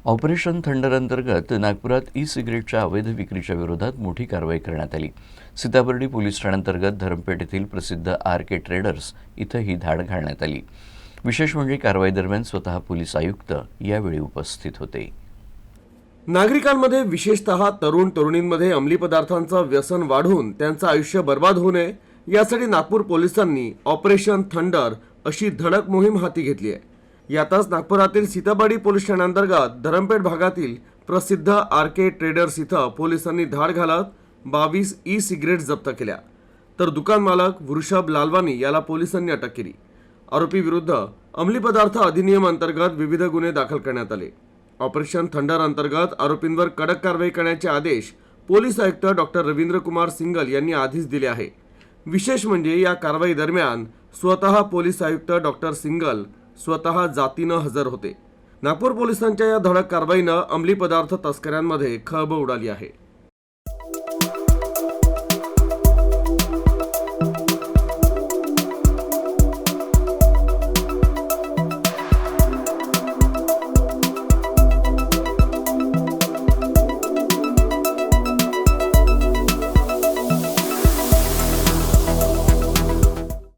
Operation thunder अंतर्गत नागपुरात E सिगारेटच्या अवैध विक्रीच्या विरोधात मोठी कारवाई करण्यात आली। सीताबर्डी पोलीस ठाण्याअंतर्गत धरमपेठ येथील प्रसिद्ध आर.के. ट्रेडर्स इथं ही धाड घालण्यात आली। विशेष म्हणजे कारवाई दरम्यान स्वतः पोलीस आयुक्त यावेळी उपस्थित होते। नागरिकांमध्ये विशेषतः तरुण तरुणींमध्ये अंमली पदार्थांचं व्यसन वाढून त्यांचं आयुष्य बर्बाद होऊ नये यासाठी नागपूर पोलिसांनी ऑपरेशन थंडर अशी धडक मोहीम हाती घेतली आहे। यातच नागपुरातील सीताबर्डी पोलीस ठाण्याअंतर्गत धरमपेठ भागातील प्रसिद्ध आर.के. ट्रेडर्स इथं पोलिसांनी धाड घालत 22 ई सिगारेट जप्त केल्या, तर दुकान मालक वृषभ लालवानी याला पोलिसांनी अटक केली। आरोपी विरुद्ध अंमली पदार्थ अधिनियम अंतर्गत विविध गुन्हे दाखल करण्यात आले। ऑपरेशन थंडर अंतर्गत आरोपींवर कडक कारवाई करण्याचे आदेश पोलीस आयुक्त डॉक्टर रवींद्र कुमार सिंगल यांनी आधीच दिले आहे। विशेष म्हणजे या कारवाई दरम्यान स्वतः पोलीस आयुक्त डॉक्टर सिंगल स्वतः जातीनं हजर होते। नागपूर पोलिसांच्या या धडक कारवाईनं अंमली पदार्थ तस्करांमध्ये खळबळ उडाली आहे।